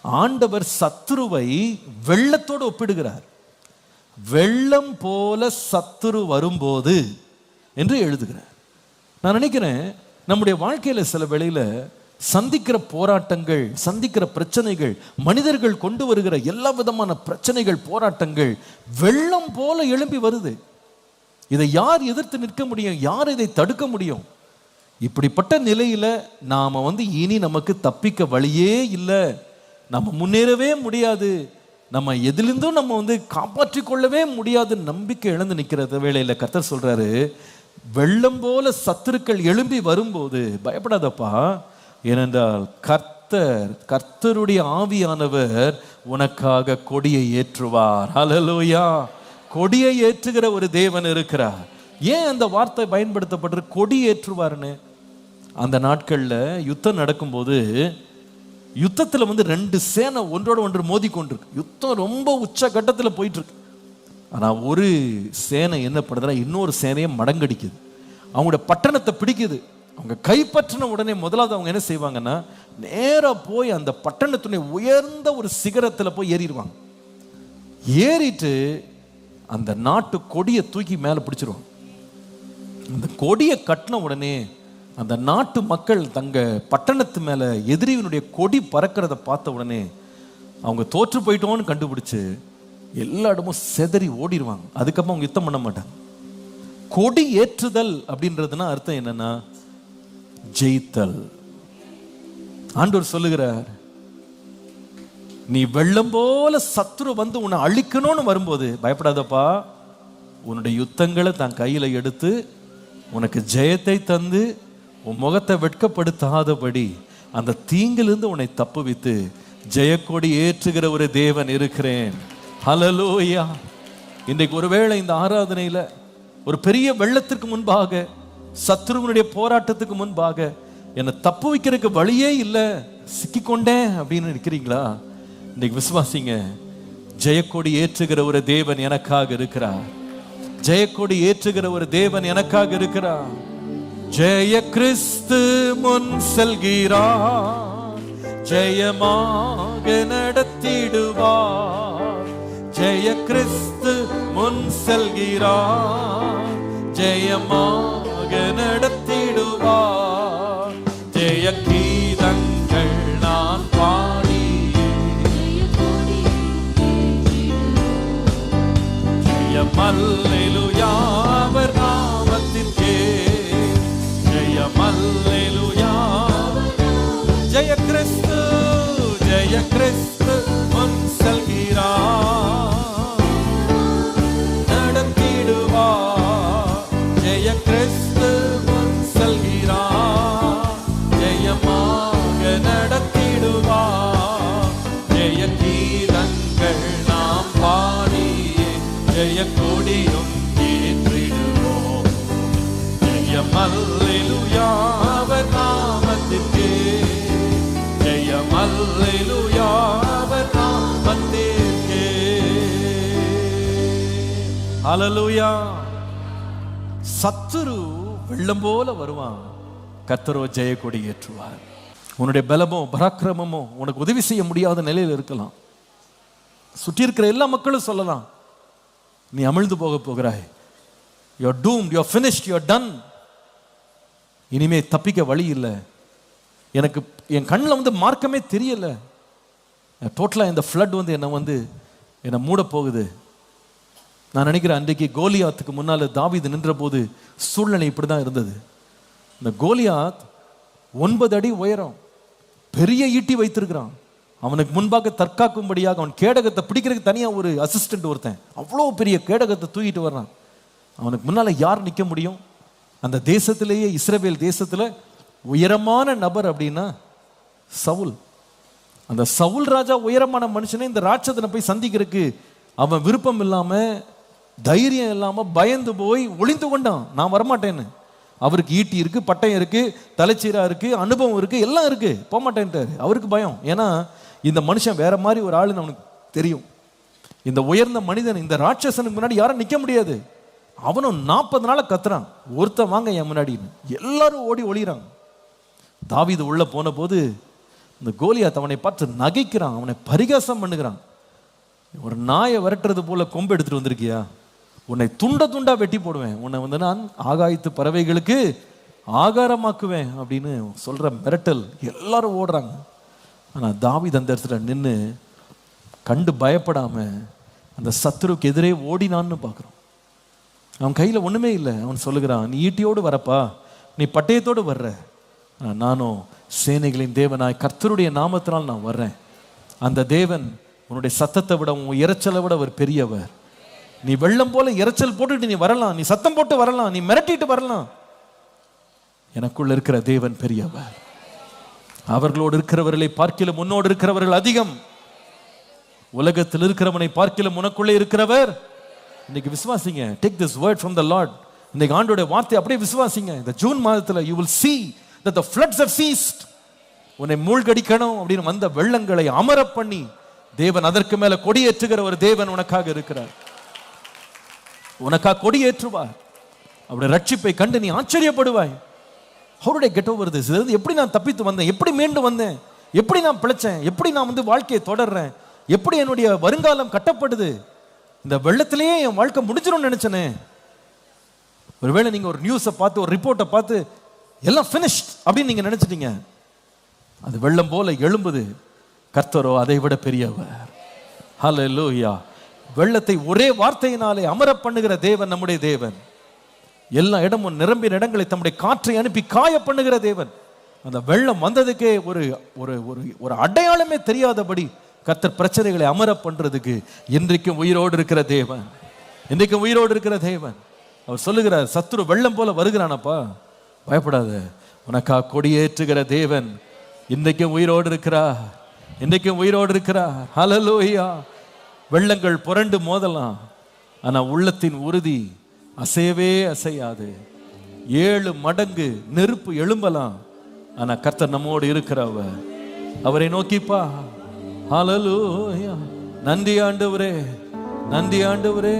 ஆண்டவர் சத்துருவை வெள்ளத்தோடு ஒப்பிடுகிறார். வெள்ளம் போல சத்துரு வரும்போது என்று எழுதுகிறார். நான் நினைக்கிறேன், நம்முடைய வாழ்க்கையில சில வேளையில சந்திக்கிற போராட்டங்கள், சந்திக்கிற பிரச்சனைகள், மனிதர்கள் கொண்டு வருகிற எல்லா விதமான பிரச்சனைகள், போராட்டங்கள் வெள்ளம் போல எழும்பி வருது. இதை யார் எதிர்த்து நிற்க முடியும்? யார் இதை தடுக்க முடியும்? இப்படிப்பட்ட நிலையில நாம இனி நமக்கு தப்பிக்க வழியே இல்லை, நம்ம முன்னேறவே முடியாது, நம்ம எதிலிருந்தும் நம்ம காப்பாற்றிக் கொள்ளவே முடியாது, நம்பிக்கை இழந்து நிற்கிற வேளையில கர்த்தர் சொல்றாரு, வெள்ளம் போல சத்துருக்கள் எழும்பி வரும்போது பயப்படாதப்பா, ஏனென்றால் கர்த்தருடைய ஆவியானவர் உனக்காக கொடியை ஏற்றுவார். ஹல்லேலூயா! கொடியை ஏற்றுகிற ஒரு தேவன் இருக்கிறார். ஏன் அந்த வார்த்தை பயன்படுத்தப்படுற கொடி ஏற்றுவார்னு? அந்த நாட்கள்ல யுத்தம் நடக்கும்போது, யுத்தத்தில் 2 சேனை ஒன்றோட ஒன்று மோதி கொண்டிருக்கு. யுத்தம் ரொம்ப உச்ச கட்டத்தில் போயிட்டு இருக்கு. ஆனால் ஒரு சேனை என்ன பண்ணுதுன்னா இன்னொரு சேனையை மடங்கடிக்குது, அவங்களோட பட்டணத்தை பிடிக்குது. அவங்க கைப்பற்றின உடனே முதலாவது அவங்க என்ன செய்வாங்கன்னா, நேராக போய் அந்த பட்டணத்துடைய உயர்ந்த ஒரு சிகரத்தில் போய் ஏறிடுவாங்க. ஏறிட்டு அந்த நாட்டு கொடியை தூக்கி மேலே பிடிச்சிருவாங்க. அந்த கொடியை கட்டின உடனே அந்த நாட்டு மக்கள் தங்க பட்டணத்து மேலே எதிரியினுடைய கொடி பறக்கிறத பார்த்த உடனே அவங்க தோற்று போயிட்டோன்னு கண்டுபிடிச்சு எல்லா இடமும் செதறி ஓடிடுவாங்க. அதுக்கப்புறம் அவங்க யுத்தம் பண்ண மாட்டாங்க. கொடி ஏற்றுதல் அப்படின்றதுனா அர்த்தம் என்னன்னா ஜெயித்தல். ஆண்டவர் சொல்லுகிறார், நீ வெள்ளம் போல சத்துரு உன்னை அழிக்கணும்னு வரும்போது பயப்படாதப்பா, உன்னுடைய யுத்தங்களை தான் கையில எடுத்து உனக்கு ஜெயத்தை தந்து உன் முகத்தை வெட்கப்படுத்தாதபடி அந்த தீங்கிலிருந்து உன்னை தப்புவித்து ஜெயக்கொடி ஏற்றுகிற ஒரு தேவன் இருக்கிறேன். ஹல்லேலூயா! இன்றைக்கு ஒருவேளை இந்த ஆராதனையில ஒரு பெரிய வெள்ளத்திற்கு முன்பாக, சத்துருவனுடைய போராட்டத்துக்கு முன்பாக என்னை தப்பு வைக்கிறதுக்கு வழியே இல்லை, சிக்கிக்கொண்டேன் அப்படின்னு இருக்கிறீங்களா? இன்னைக்கு விசுவாசிங்க, ஜெயக்கொடி ஏற்றுகிற ஒரு தேவன் எனக்காக இருக்கிறார். ஜெயக்கொடி ஏற்றுகிற ஒரு தேவன் எனக்காக இருக்கிறார். ஜெய கிறிஸ்து முன் செல்கிறார், ஜெயமாக நடத்திடுவார். ஜெய கிறிஸ்து முன் செல்கிறார், ஜெயமாக நடத்திடுவார். ஜெய கீதங்கள் நான் பாடி ஜெயம் அல்லேலூயா அவர் நாமத்திற்கே, ஜெயம் அல்லேலூயா. ஜெய கிறிஸ்து, ஜெய கிறிஸ்து முன் செல்கிறார், நடத்திடுவார். ஜெய கிறிஸ்து முன் செல்கிறார், ஜெயமாக நடத்திடுவார். ஜெய கீதங்கள் நாம் பாடி ஜெய கொடியும் ஏற்றிடுவோம். ஜெயம் அல்லேலூயா அவர் நாமத்திற்கே, ஜெயம் அல்லேலூயா அவர் நாமத்திற்கே. ஹல்லேலூயா! சத்துரு வெள்ளம் போல வருவான், கர்த்தரோ ஜெய கொடி ஏற்றுவார். உன்னுடைய பலமோ பராக்கிரமமோ உனக்கு உதவி செய்ய முடியாத நிலையில் இருக்கலாம். சுற்றி இருக்கிற எல்லா மக்களும் சொல்லலாம், நீ அமிழ்ந்து போக போகிறாய், you are doomed, you are finished, you are done, இனிமே தப்பிக்க வழி இல்லை, எனக்கு என் கண்ணில் மார்க்கமே தெரியல, டோட்டலாக இந்த ஃப்ளட் என்னை மூட போகுது. நான் நினைக்கிறேன், அன்றைக்கு கோலியாத்துக்கு முன்னால் தாவீது நின்ற போது சூழ்நிலை இப்படி தான் இருந்தது. இந்த கோலியாத் 9 அடி உயரம், பெரிய ஈட்டி வைத்திருக்கிறான். அவனுக்கு முன்பாக தற்காக்கும்படியாக அவன் கேடகத்தை பிடிக்கிறதுக்கு தனியாக ஒரு அசிஸ்டன்ட் ஒருத்தன், அவ்வளோ பெரிய கேடகத்தை தூக்கிட்டு வர்றான். அவனுக்கு முன்னால் யார் நிற்க முடியும்? அந்த தேசத்திலேயே, இஸ்ரவேல் தேசத்தில் உயரமான நபர் அப்படின்னா சவுல். அந்த சவுல் ராஜா உயரமான மனுஷனே இந்த ராட்சதனை போய் சந்திக்கிறதுக்கு அவன் விருப்பம் இல்லாமல், தைரியம் இல்லாமல், பயந்து போய் ஒளிந்து கொண்டான். நான் வரமாட்டேன்னு. அவருக்கு ஈட்டி இருக்கு, பட்டயம் இருக்கு, தலைச்சீரா இருக்கு, அனுபவம் இருக்கு, எல்லாம் இருக்கு, போக மாட்டேன்ட்டாரு. அவருக்கு பயம். ஏன்னா இந்த மனுஷன் வேற மாதிரி ஒரு ஆளுன்னு அவனுக்கு தெரியும். இந்த உயர்ந்த மனிதன் இந்த ராட்சசனுக்கு முன்னாடி யாரும் நிற்க முடியாது. அவனும் 40 நாளை கத்துறான், ஒருத்தன் வாங்க என் முன்னாடின்னு. எல்லாரும் ஓடி ஒளிகிறாங்க. தாவீது உள்ள போன போது இந்த கோலியாத் அவனை பார்த்து நகைக்கிறான், அவனை பரிகாசம் பண்ணுகிறான். ஒரு நாயை விரட்டுறது போல கொம்பு எடுத்துட்டு வந்திருக்கியா, உன்னை துண்ட துண்டா வெட்டி போடுவேன், உன்னை வந்து நான் ஆகாயத்து பறவைகளுக்கு ஆகாரமாக்குவேன் அப்படின்னு சொல்ற மிரட்டல். எல்லாரும் ஓடுறாங்க. ஆனா தாவீது அந்த இடத்துல நின்று கண்டு பயப்படாம அந்த சத்துருக்கு எதிரே ஓடினான்னு பார்க்குறோம். அவன் கையில் ஒன்றுமே இல்லை. அவன் சொல்லுகிறான், நீ ஈட்டியோடு வரப்பா, நீ பட்டயத்தோடு வர்ற, நானும் சேனைகளின் தேவனாய் கர்த்தருடைய நாமத்தினால் நான் வர்றேன். அந்த தேவன் உன்னுடைய சத்தத்தை விட உன் இரைச்சலை விட அவர் பெரியவர். நீ வெள்ளம் போல இரைச்சல் போட்டுட்டு நீ வரலாம், நீ சத்தம் போட்டு வரலாம், நீ மிரட்டிட்டு வரலாம், எனக்குள்ள இருக்கிற தேவன் பெரியவர். அவர்களோடு இருக்கிறவர்களை பார்க்கிலும் முன்னோடு இருக்கிறவர்கள் அதிகம். உலகத்தில் இருக்கிறவனை பார்க்கிலும் உனக்குள்ளே இருக்கிறவர். இன்னைக்கு விசுவாசிங்க. Take this word from the Lord. இன்னைக்கு ஆண்டோட வார்த்தை அப்படியே விசுவாசிங்க. இந்த ஜூன் மாதத்துல you will see that the floods have ceased. உன்னை மூழ்கடிக்கணும் அப்படின்னு வந்த வெள்ளங்களை அமர பண்ணி தேவன் அதற்கு மேல கொடியேற்றுகிற ஒரு தேவன் உனக்காக இருக்கிறார். உனக்காக கொடியேற்றுவார். அவருடைய ரட்சிப்பை கண்டு நீ ஆச்சரியப்படுவாய். How did I get over this? எப்படி நான் தப்பித்து வந்தேன், எப்படி மீண்டு வந்தேன், எப்படி நான் பிழைச்சேன், எப்படி நான் வந்து வாழ்க்கையை தொடர்றேன், எப்படி என்னுடைய வருங்காலம் கட்டப்படுது, இந்த வெள்ளத்திலேயே என் வாழ்க்கை முடிஞ்சிடும்னு நினைச்சனே. ஒருவேளை நீங்க ஒரு நியூஸை பார்த்து, ஒரு ரிப்போர்ட்டை பார்த்து எல்லாம் ஃபினிஷ்ட் அப்படின்னு நீங்க நினைச்சிட்டீங்க. அது வெள்ளம் போல எழும்புது. கர்த்தரோ அதை விட பெரியவர். ஹல்லேலூயா. வெள்ளத்தை ஒரே வார்த்தையினாலே அமர பண்ணுகிற தேவன் நம்முடைய தேவன். எல்லா இடமும் நிரம்பின இடங்களை தம்முடைய காற்றை அனுப்பி காய பண்ணுகிற தேவன். அந்த வெள்ளம் வந்ததுக்கே ஒரு ஒரு ஒரு அடையாளமே தெரியாதபடி கர்த்தர் பிரச்சனைகளை அமர பண்றதுக்கு இன்றைக்கும் உயிரோடு இருக்கிற தேவன். இன்றைக்கும் உயிரோடு இருக்கிற தேவன். அவர் சொல்லுகிறார், சத்துரு வெள்ளம் போல வருகிறானப்பா, பயப்படாத, உனக்கா கொடியேற்றுகிற தேவன் இன்றைக்கும் உயிரோடு இருக்கிறார். இன்றைக்கும் உயிரோடு இருக்கிறார். ஹல்லேலூயா. வெள்ளங்கள் புரண்டு மோதலாம், ஆனா உள்ளத்தின் உறுதி அசையவே அசையாது. 7 மடங்கு நெருப்பு எழும்பலாம், ஆனா கர்த்தர் நம்மோடு இருக்கிறவர். அவரை நோக்கிப்பா. ஹல்லேலூயா. நன்றி ஆண்டவரே, நன்றி ஆண்டவரே.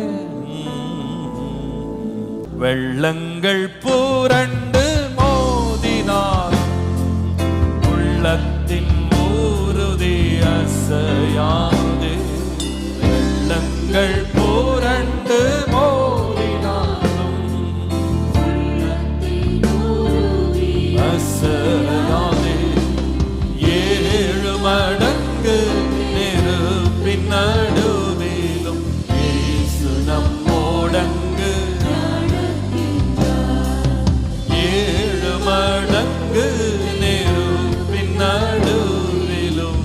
வெள்ளங்கள் புரண்டு மோதினால் உள்ளத்தின் உறுதி அசையாது. வெள்ளங்கள் புரண்டு மோதினாலும் உள்ளத்தின் உறுதி அசையாது. 7 மடங்கு நெருப்பின் நடுவிலும் இயேசு நம்மோடங்கு. 7 மடங்கு நெருப்பின் நடுவிலும்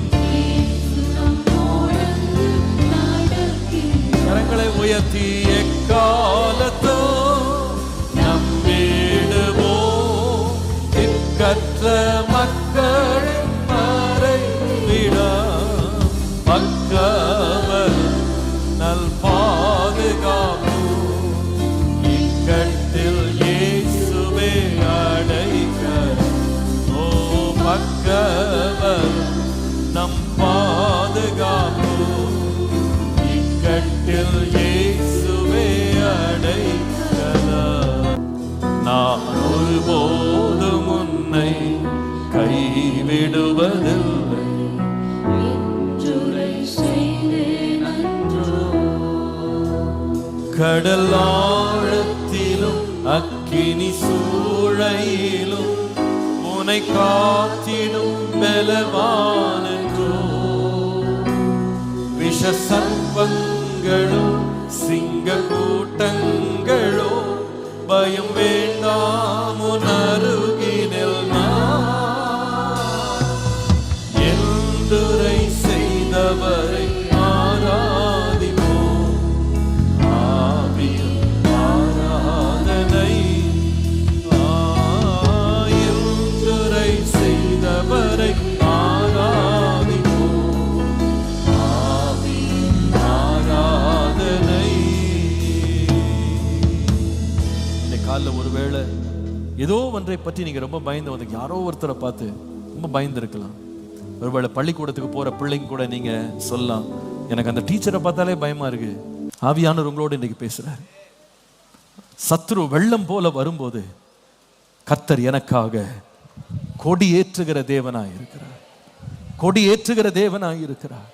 கரங்களை உயர்த்தி எக்காலத்தோ நம்பிடுவோம். திக்கற்ற மக்களின் மறைவிடம் பக்கவர் நல் பாதுகாப்பு. இக்கட்டில் இயேசுவே அடைக்கலம். ஓ பக்கவர் நம் பாதுகாப்பு. இக்கட்டில் இயேசுவே அடைக்கலம். நான் ஒருபோதும் உன்னை கைவிடுவதில்லை. கடல் ஆழத்திலும் அக்கினி சூளையிலும் உன்னை காத்திடும் பலவானன்றோ. விஷ சர்ப்பங்களோ சிங்க கூட்டங்களோ பயம் வேண்டாம் உன் அருகினில் நான். எந்துரை செய்தவரை ஆராதிப்போம். ஆவியில் ஆராதனை. எந்துரை செய்தவரை ஆராதிப்போம். ஆவியில் ஆராதனை. இன்னைக்கு காலைல ஒருவேளை ஏதோ ஒன்றை பற்றி நீங்க ரொம்ப பயந்து வந்து, யாரோ ஒருத்தரை பார்த்து ரொம்ப பயந்து இருக்கலாம். ஒருவேளை பள்ளிக்கூடத்துக்கு போற பிள்ளைங்க கூட நீங்க சொல்லலாம், எனக்கு அந்த டீச்சரை பார்த்தாலே பயமா இருக்கு. ஆவியானவர் உங்களோடு இன்னைக்கு பேசுறாரு. சத்ரு வெள்ளம் போல வரும்போது கர்த்தர் எனக்காக கொடி ஏற்றுகிற தேவனாய் இருக்கிறார். கொடி ஏற்றுகிற தேவனாய் இருக்கிறார்.